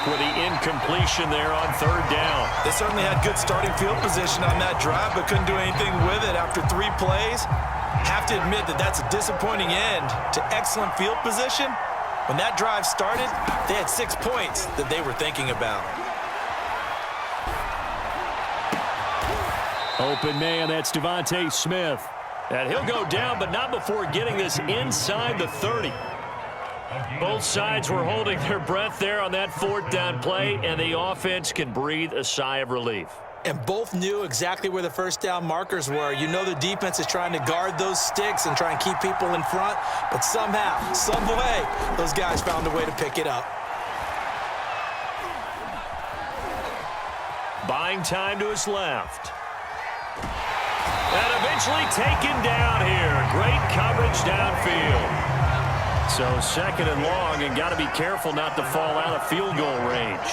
with the incompletion there on third down. They certainly had good starting field position on that drive, but couldn't do anything with it after 3 plays. Have to admit that that's a disappointing end to excellent field position. When that drive started, they had 6 points that they were thinking about. Open man, that's Devontae Smith. And he'll go down, but not before getting this inside the 30. Both sides were holding their breath there on that 4th down play, and the offense can breathe a sigh of relief. And both knew exactly where the first down markers were. You know the defense is trying to guard those sticks and try and keep people in front, but somehow, some way, those guys found a way to pick it up. Buying time to his left. And eventually taken down here. Great coverage downfield. So 2nd and long, and got to be careful not to fall out of field goal range.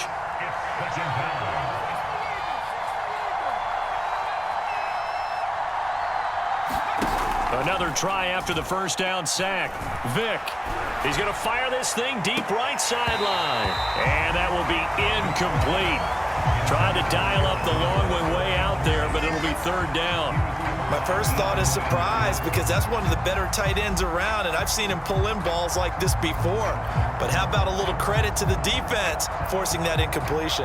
Another try after the first down sack. Vick. He's going to fire this thing deep right sideline. And that will be incomplete. Tried to dial up the long one way out there, but it'll be 3rd down. My first thought is surprise, because that's one of the better tight ends around, and I've seen him pull in balls like this before. But how about a little credit to the defense forcing that incompletion?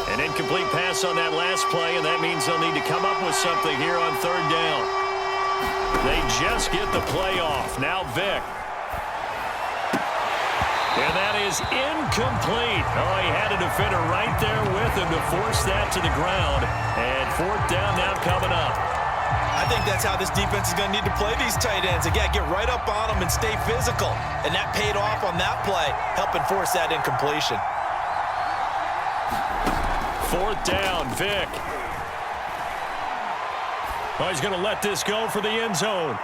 An incomplete pass on that last play, and that means they'll need to come up with something here on 3rd down. They just get the play off. Now Vick. And that is incomplete. Oh, he had a defender right there with him to force that to the ground. And 4th down now coming up. I think that's how this defense is going to need to play these tight ends. They got to get right up on them and stay physical. And that paid off on that play, helping force that incompletion. 4th down, Vick. Oh, he's going to let this go for the end zone.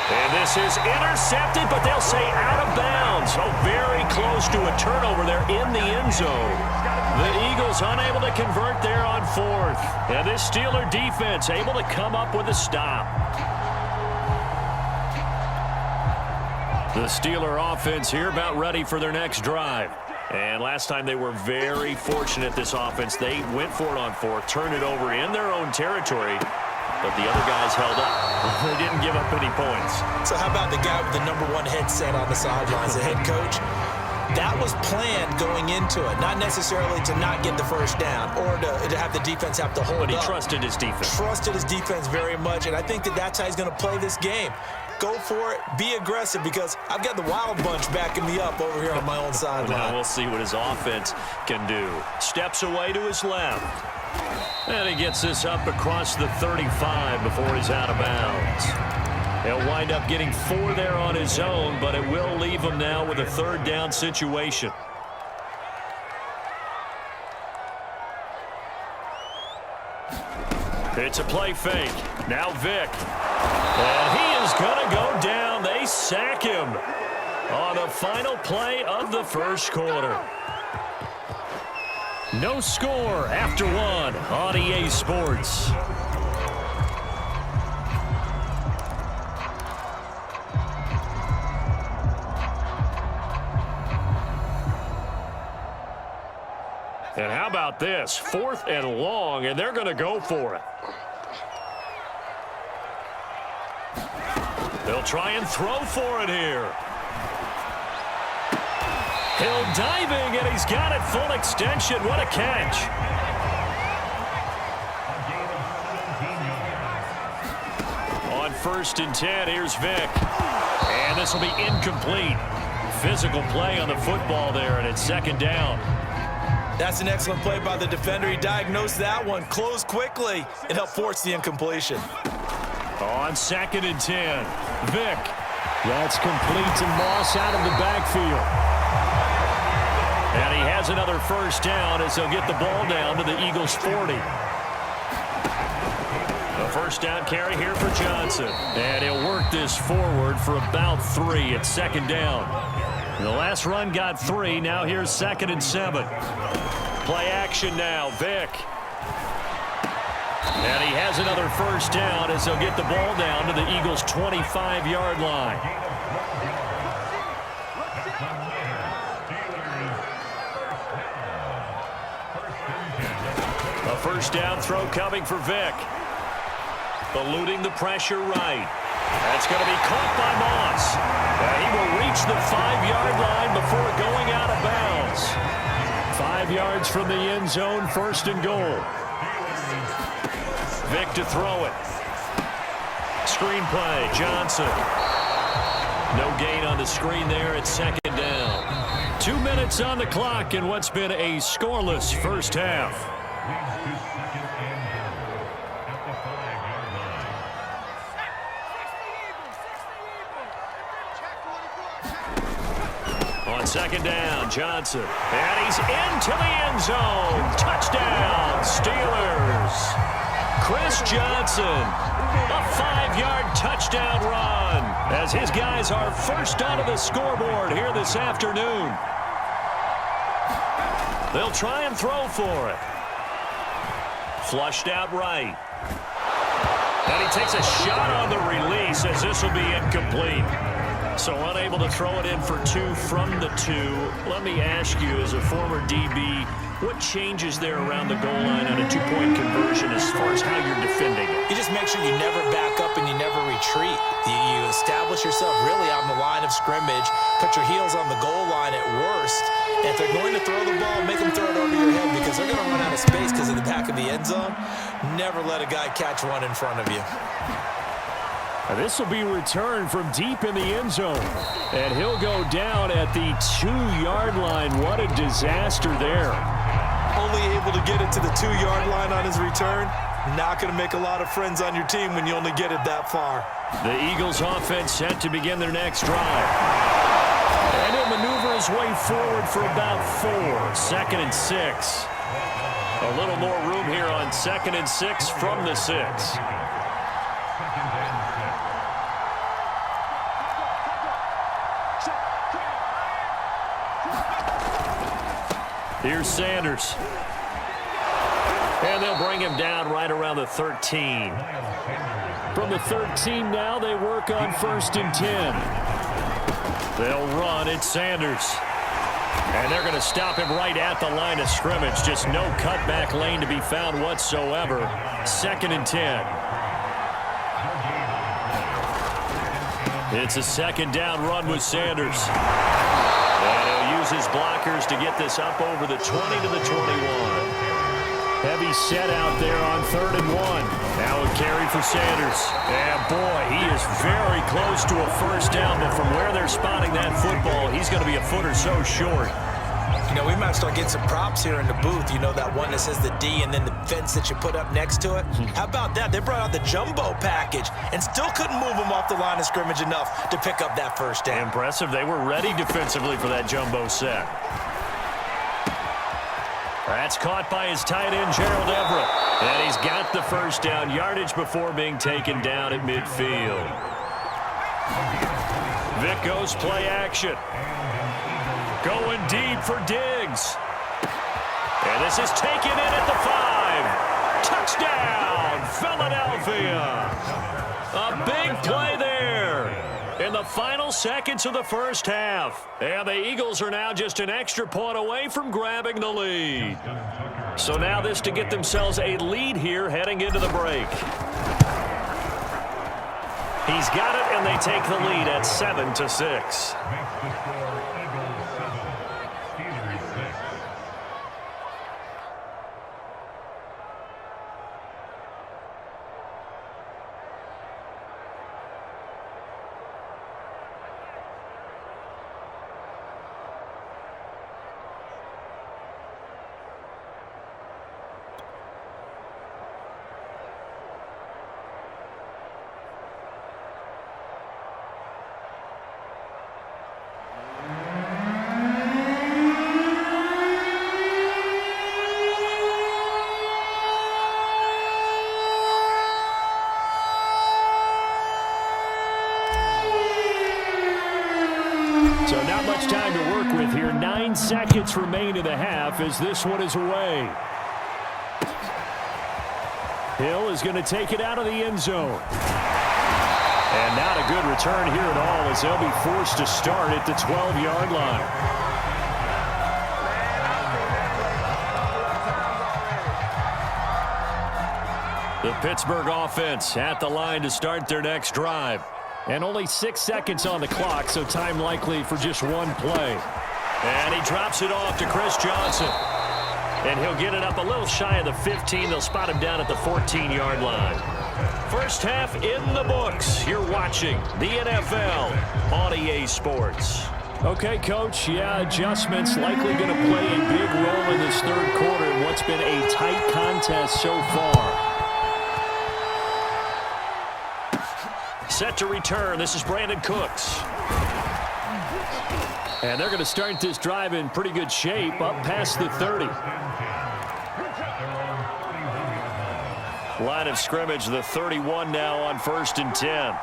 And this is intercepted, but they'll say out of bounds. Oh, very close to a turnover there in the end zone. The Eagles unable to convert there on 4th. And this Steeler defense able to come up with a stop. The Steeler offense here about ready for their next drive. And last time they were very fortunate, this offense. They went for it on 4th, turned it over in their own territory. But the other guys held up. They didn't give up any points. So how about the guy with the #1 headset on the sidelines, the head coach? That was planned going into it, not necessarily to not get the first down or to have the defense have to hold up. But he trusted his defense. Trusted his defense very much, and I think that that's how he's going to play this game. Go for it, be aggressive, because I've got the Wild Bunch backing me up over here on my own sideline. Now we'll see what his offense can do. Steps away to his left. And he gets this up across the 35 before he's out of bounds. He'll wind up getting 4 there on his own, but it will leave him now with a 3rd down situation. It's a play fake. Now Vick. And he is going to go down. They sack him on the final play of the first quarter. No score after 1 on EA Sports. And how about this? 4th and long, and they're going to go for it. They'll try and throw for it here. Hill diving, and he's got it full extension. What a catch. On 1st and 10, here's Vick. And this will be incomplete. Physical play on the football there, and it's 2nd down. That's an excellent play by the defender. He diagnosed that one, closed quickly, and helped force the incompletion. On 2nd and 10, Vick. That's complete and Moss out of the backfield. And he has another first down as they'll get the ball down to the Eagles' 40. A first down carry here for Johnson. And he'll work this forward for about 3 at 2nd down. The last run got 3. Now here's 2nd and 7. Play action now. Vick. And he has another first down as they'll get the ball down to the Eagles' 25-yard line. A first down throw coming for Vick. Eluding the pressure right. That's going to be caught by Moss. He will reach the 5-yard line before going out of bounds. 5 yards from the end zone, first and goal. Vick to throw it. Screen play, Johnson. No gain on the screen there at second down. 2 minutes on the clock in what's been a scoreless first half. On second down, Johnson. And he's into the end zone. Touchdown, Steelers. Chris Johnson, a 5-yard touchdown run as his guys are first onto the scoreboard here this afternoon. They'll try and throw for it. Flushed out right. And he takes a shot on the release as this will be incomplete. So unable to throw it in for 2 from the 2. Let me ask you, as a former DB, what changes there around the goal line on a 2-point conversion as far as how you're defending it? You just make sure you never back up and you never retreat. You establish yourself really on the line of scrimmage, put your heels on the goal line at worst. And if they're going to throw the ball, make them throw it over your head because they're going to run out of space because of the back of the end zone. Never let a guy catch one in front of you. This will be returned from deep in the end zone. And he'll go down at the 2-yard line. What a disaster there. Only able to get it to the 2-yard line on his return. Not going to make a lot of friends on your team when you only get it that far. The Eagles offense set to begin their next drive. And he'll maneuver his way forward for about 4. Second and 6. A little more room here on second and 6 from the 6. Here's Sanders. And they'll bring him down right around the 13. From the 13 now, they work on first and 10. They'll run. It's Sanders. And they're going to stop him right at the line of scrimmage. Just no cutback lane to be found whatsoever. Second and 10. It's a second down run with Sanders. And he'll use his blockers to get this up over the 20 to the 21. Heavy set out there on 3rd and 1. Now a carry for Sanders. And boy, he is very close to a first down, but from where they're spotting that football, he's going to be a foot or so short. You know, we might start getting some props here in the booth. You know, that one that says the D and then the fence that you put up next to it. How about that? They brought out the jumbo package and still couldn't move him off the line of scrimmage enough to pick up that first down. Impressive. They were ready defensively for that jumbo set. That's caught by his tight end, Gerald Everett. And he's got the first down yardage before being taken down at midfield. Vick goes play action. Going deep for Diggs. And this is taken in at the 5. Touchdown, Philadelphia. A big play there in the final seconds of the first half. And the Eagles are now just an extra point away from grabbing the lead. So now this to get themselves a lead here heading into the break. He's got it, and they take the lead at 7-6. So not much time to work with here. 9 seconds remain in the half as this one is away. Hill is going to take it out of the end zone. And not a good return here at all, as they'll be forced to start at the 12-yard line. The Pittsburgh offense at the line to start their next drive. And only 6 seconds on the clock, so time likely for just one play. And he drops it off to Chris Johnson. And he'll get it up a little shy of the 15. They'll spot him down at the 14-yard line. First half in the books. You're watching the NFL on EA Sports. Okay, Coach. Yeah, adjustments likely going to play a big role in this third quarter in what's been a tight contest so far. Set to return. This is Brandon Cooks. And they're going to start this drive in pretty good shape up past the 30. Line of scrimmage, the 31 now on 1st and 10.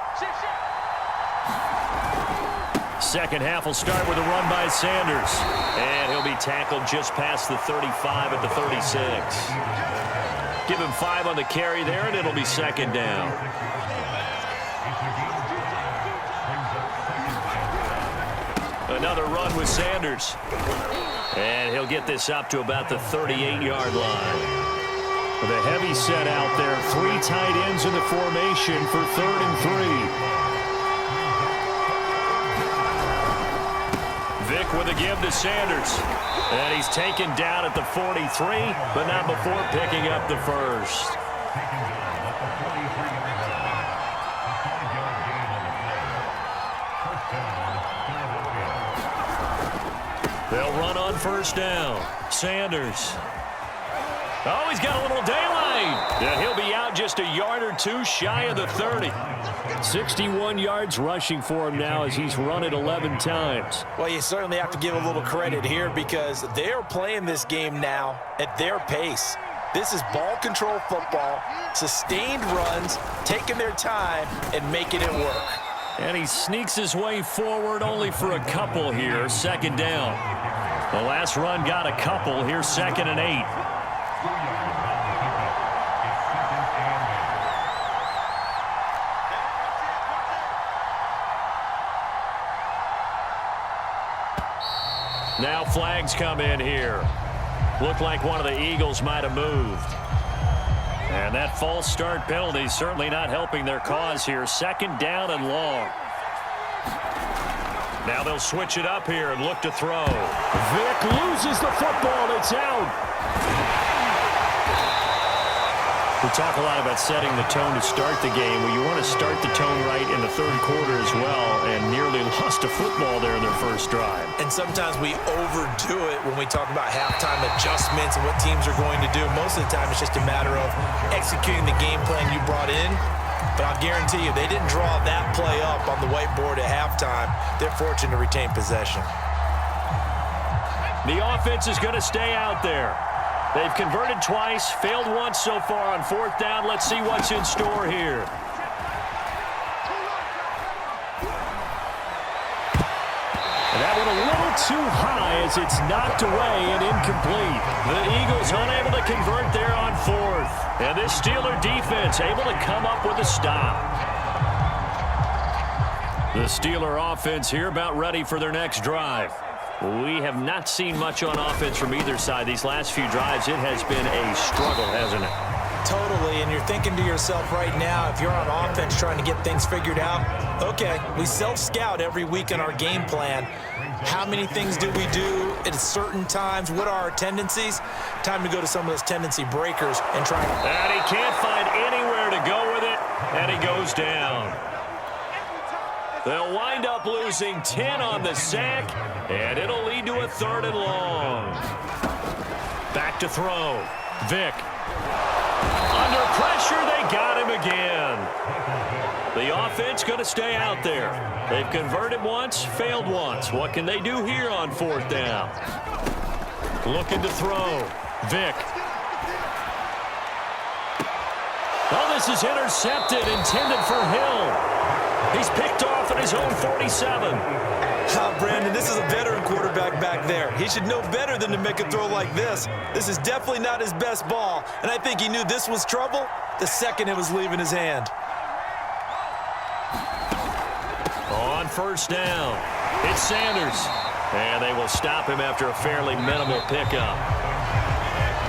Second half will start with a run by Sanders. And he'll be tackled just past the 35 at the 36. Give him 5 on the carry there, and it'll be second down. Another run with Sanders. And he'll get this up to about the 38-yard line. With a heavy set out there, 3 tight ends in the formation for 3rd and 3. Vick with a give to Sanders. And he's taken down at the 43, but not before picking up the first. They'll run on first down. Sanders. Oh, he's got a little daylight. Yeah, he'll be out just a yard or two shy of the 30. 61 yards rushing for him now as he's run it 11 times. Well, you certainly have to give a little credit here because they're playing this game now at their pace. This is ball control football, sustained runs, taking their time and making it work. And he sneaks his way forward only for a couple here. Second down. The last run got a couple. Here's 2nd and 8. Now flags come in here. Looked like one of the Eagles might have moved. And that false start penalty is certainly not helping their cause here. 2nd down and long. Now they'll switch it up here and look to throw. Vick loses the football. It's out. We talk a lot about setting the tone to start the game. Well, you want to start the tone right in the third quarter as well, and nearly lost a football there in their first drive. And sometimes we overdo it when we talk about halftime adjustments and what teams are going to do. Most of the time, it's just a matter of executing the game plan you brought in. But I'll guarantee you, they didn't draw that play up on the whiteboard at halftime. They're fortunate to retain possession. The offense is going to stay out there. They've converted twice, failed once so far on 4th down. Let's see what's in store here. And that one a little too high as it's knocked away and incomplete. The Eagles unable to convert there on 4th. And this Steeler defense able to come up with a stop. The Steeler offense here about ready for their next drive. We have not seen much on offense from either side. These last few drives, it has been a struggle, hasn't it? Totally, and you're thinking to yourself right now, if you're on offense trying to get things figured out, okay, we self-scout every week in our game plan. How many things do we do at certain times? What are our tendencies? Time to go to some of those tendency breakers and try. And he can't find anywhere to go with it, and he goes down. They'll wind up losing 10 on the sack, and it'll lead to a 3rd and long. Back to throw. Vick. Under pressure, they got him again. The offense going to stay out there. They've converted once, failed once. What can they do here on 4th down? Looking to throw. Vick. Oh, this is intercepted, intended for Hill. He's picked off at his own 47. Brandon, this is a veteran quarterback back there. He should know better than to make a throw like this. This is definitely not his best ball, and I think he knew this was trouble. the second it was leaving his hand. On first down, it's Sanders. And they will stop him after a fairly minimal pickup.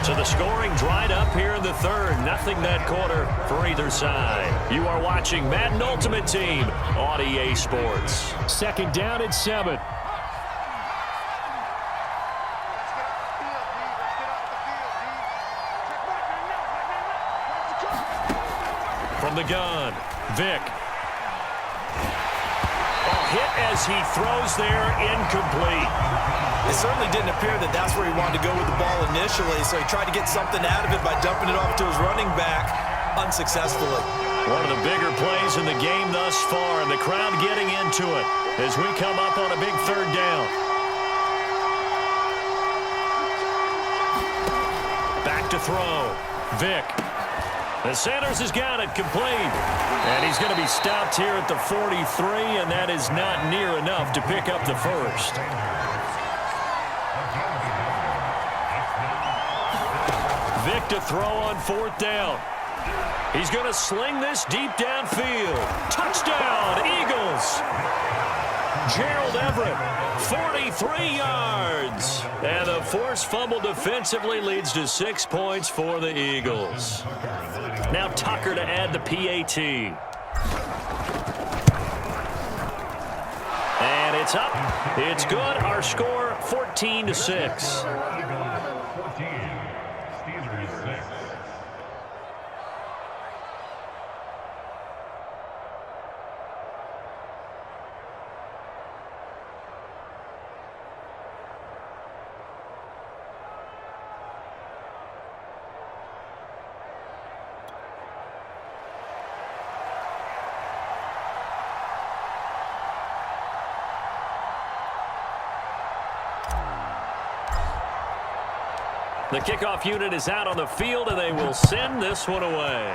So the scoring dried up here in the third. Nothing that quarter for either side. You are watching Madden Ultimate Team on EA Sports. Second down and 7. From the gun, Vic. Hit as he throws there, incomplete. It certainly didn't appear that that's where he wanted to go with the ball initially, so he tried to get something out of it by dumping it off to his running back unsuccessfully. One of the bigger plays in the game thus far, and the crowd getting into it as we come up on a big third down. Back to throw, Vic. And Sanders has got it complete. And he's going to be stopped here at the 43, and that is not near enough to pick up the first. Vic to throw on fourth down. He's going to sling this deep downfield. Touchdown, Eagles. Gerald Everett, 43 yards. And the forced fumble defensively leads to 6 points for the Eagles. Now Tucker to add the PAT. And it's up. It's good. Our score, 14-6. The kickoff unit is out on the field, and they will send this one away.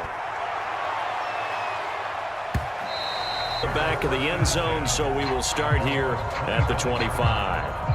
The back of the end zone, so we will start here at the 25.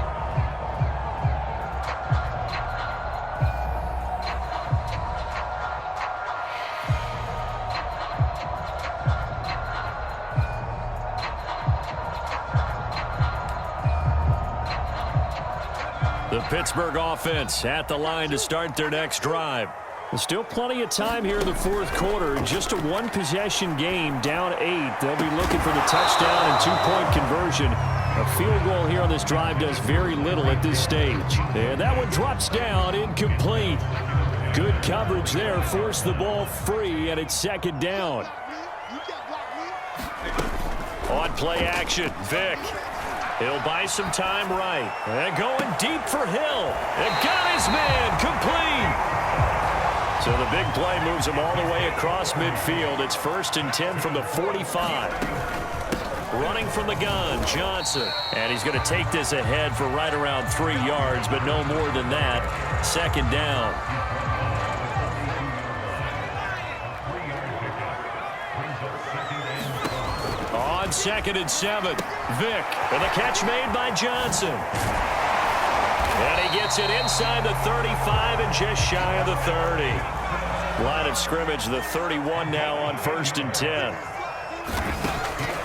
The Pittsburgh offense at the line to start their next drive. There's still plenty of time here in the fourth quarter. Just a one-possession game, down 8. They'll be looking for the touchdown and two-point conversion. A field goal here on this drive does very little at this stage. And that one drops down, incomplete. Good coverage there, forced the ball free, and it's second down. On play action, Vic. He'll buy some time right. And going deep for Hill. And got his man complete. So the big play moves him all the way across midfield. It's 1st and 10 from the 45. Running from the gun, Johnson. And he's going to take this ahead for right around 3 yards, but no more than that. Second down. On 2nd and 7, Vic, and the catch made by Johnson. And he gets it inside the 35 and just shy of the 30. Line of scrimmage, the 31 now on 1st and 10.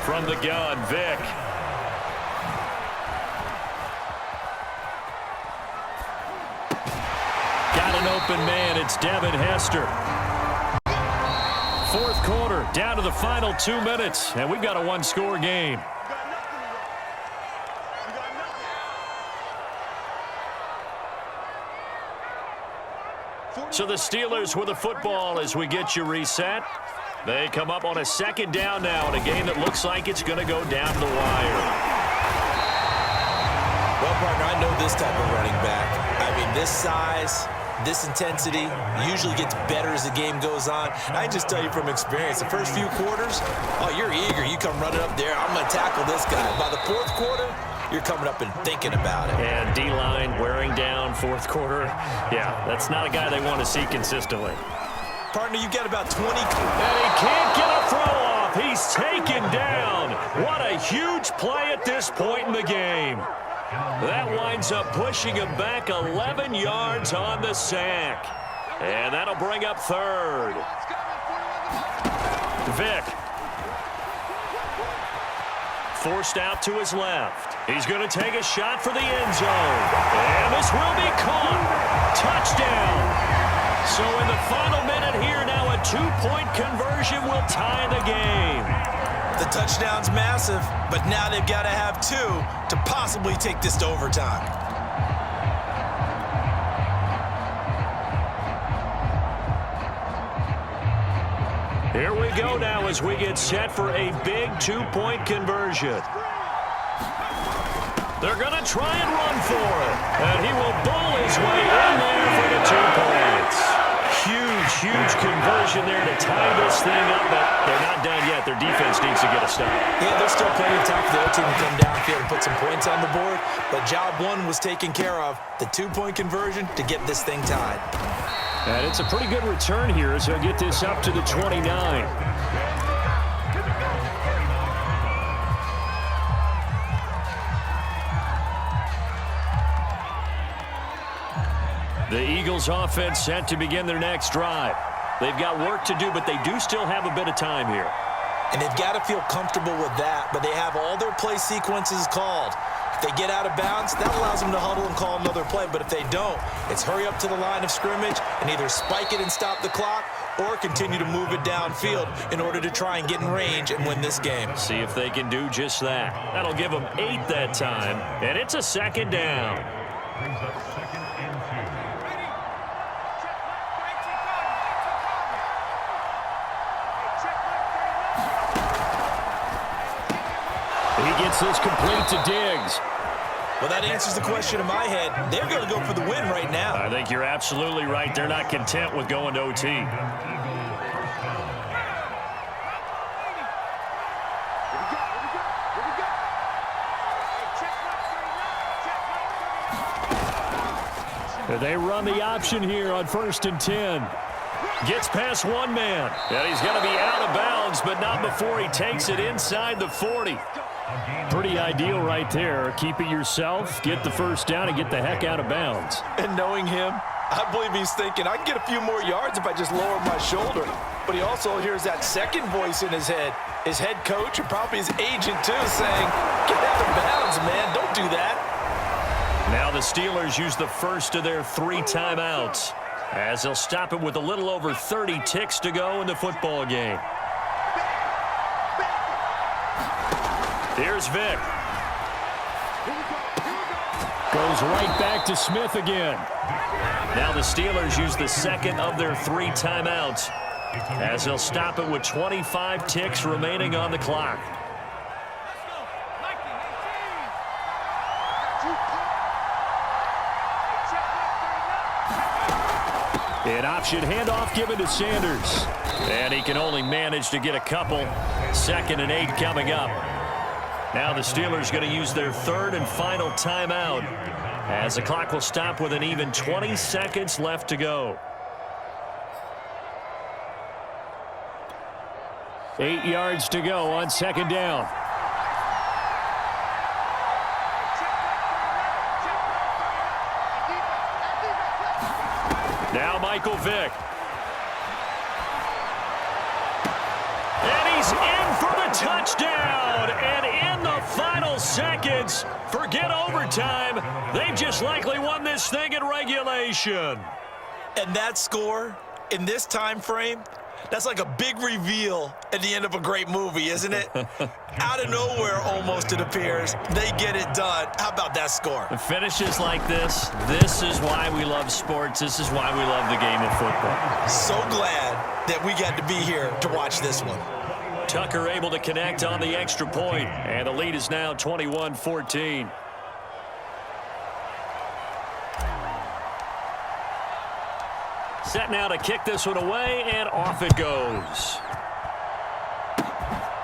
From the gun, Vic. Got an open man, it's Devin Hester. Fourth quarter, down to the final 2 minutes, and we've got a one-score game. So the Steelers with the football as we get you reset. They come up on a second down now in a game that looks like it's going to go down the wire. Well, partner, I know this type of running back. I mean, this size, this intensity usually gets better as the game goes on. And I just tell you from experience, the first few quarters, oh, you're eager. You come running up there, I'm going to tackle this guy. By the fourth quarter, you're coming up and thinking about it. And D-line wearing down fourth quarter. Yeah, that's not a guy they want to see consistently. Partner, you've got about 20. And he can't get a throw off. He's taken down. What a huge play at this point in the game. That winds up pushing him back 11 yards on the sack. And that'll bring up third. Vick. Forced out to his left. He's going to take a shot for the end zone. And this will be caught. Touchdown. So in the final minute here, now a 2-point conversion will tie the game. The touchdown's massive, but now they've got to have 2 to possibly take this to overtime. Here we go now as we get set for a big 2-point conversion. They're going to try and run for it. And he will bowl his way in there for the 2 points. Huge conversion there to tie this thing up, but they're not done yet. Their defense needs to get a stop. Yeah, there's still plenty of time for their team to come downfield and put some points on the board, but job 1 was taken care of. The 2-point conversion to get this thing tied. And it's a pretty good return here as he'll get this up to the 29. The Eagles offense set to begin their next drive. They've got work to do, but they do still have a bit of time here. And they've got to feel comfortable with that, but they have all their play sequences called. If they get out of bounds, that allows them to huddle and call another play. But if they don't, it's hurry up to the line of scrimmage and either spike it and stop the clock or continue to move it downfield in order to try and get in range and win this game. See if they can do just that. That'll give them 8 that time, and it's a 2nd down. He gets this complete to Diggs. Well, that answers the question in my head. They're going to go for the win right now. I think you're absolutely right. They're not content with going to OT. They run the option here on 1st and 10. Gets past one man. And he's going to be out of bounds, but not before he takes it inside the 40. Pretty ideal right there. Keep it yourself, get the first down, and get the heck out of bounds. And knowing him, I believe he's thinking, I can get a few more yards if I just lower my shoulder. But he also hears that second voice in his head, his head coach and probably his agent too, saying, get out of bounds, man, don't do that. Now the Steelers use the first of their 3 timeouts as they'll stop it with a little over 30 ticks to go in the football game. Here's Vick. Goes right back to Smith again. Now the Steelers use the 2nd of their 3 timeouts as they'll stop it with 25 ticks remaining on the clock. An option handoff given to Sanders. And he can only manage to get a couple. 2nd and 8 coming up. Now the Steelers going to use their 3rd and final timeout as the clock will stop with an even 20 seconds left to go. 8 yards to go on 2nd down. Now Michael Vick. And he's in for the touchdown. And in the final seconds, forget overtime. They've just likely won this thing in regulation. And that score in this time frame, that's like a big reveal at the end of a great movie, isn't it? Out of nowhere, almost, it appears. They get it done. How about that score? The finishes like this is why we love sports. This is why we love the game of football. So glad that we got to be here to watch this one. Tucker able to connect on the extra point, and the lead is now 21-14. Set now to kick this one away, and off it goes.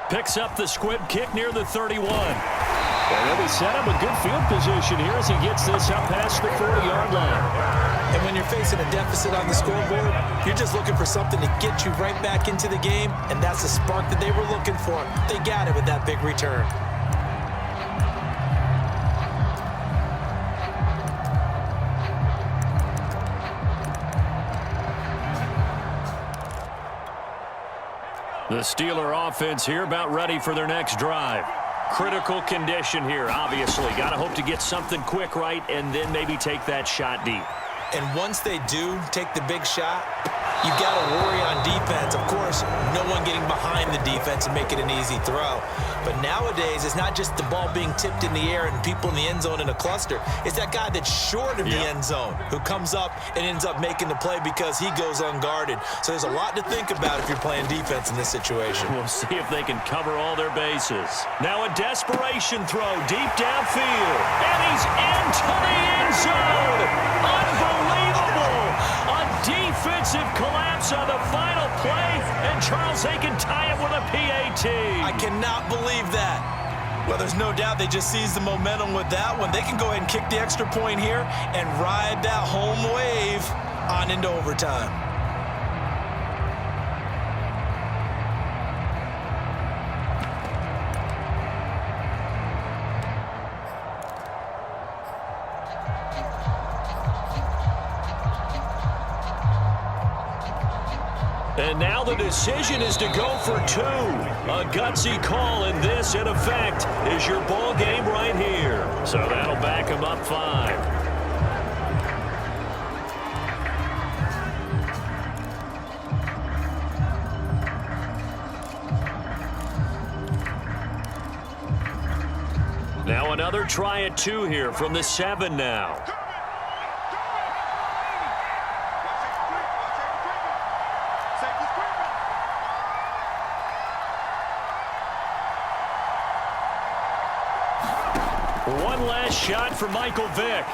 Picks up the squib kick near the 31. And they'll be set up in good field position here as he gets this up past the 40-yard line. And when you're facing a deficit on the scoreboard, you're just looking for something to get you right back into the game, and that's the spark that they were looking for. They got it with that big return. The Steeler offense here about ready for their next drive. Critical condition here, obviously. Got to hope to get something quick right and then maybe take that shot deep. And once they do take the big shot, you've got to worry on defense. Of course, no one getting behind the defense and make it an easy throw. But nowadays, it's not just the ball being tipped in the air and people in the end zone in a cluster. It's that guy that's short of the end zone who comes up and ends up making the play because he goes unguarded. So there's a lot to think about if you're playing defense in this situation. We'll see if they can cover all their bases. Now a desperation throw deep downfield. And he's into the end zone. Unbelievable. A defensive collapse on the final play. And Charles, they can tie it with a PAT. I cannot believe that. Well, there's no doubt they just seized the momentum with that one. They can go ahead and kick the extra point here and ride that home wave on into overtime. And now the decision is to go for two. A gutsy call, and this, in effect, is your ball game right here. So that'll back him up 5. Now another try at 2 here from the 7 now. One last shot for Michael Vick.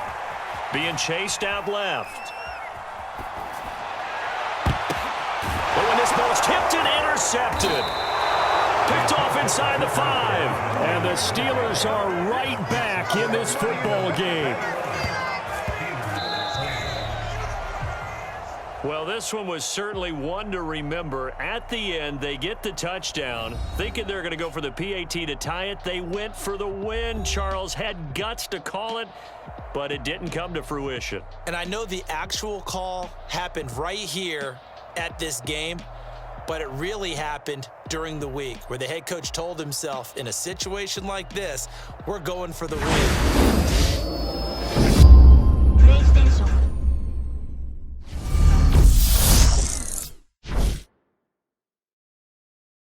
Being chased out left. Oh, and this ball's tipped and intercepted. Picked off inside the 5. And the Steelers are right back in this football game. Well, this one was certainly one to remember. At the end, they get the touchdown. Thinking they're going to go for the PAT to tie it. They went for the win. Charles had guts to call it, but it didn't come to fruition. And I know the actual call happened right here at this game, but it really happened during the week where the head coach told himself, in a situation like this, we're going for the win.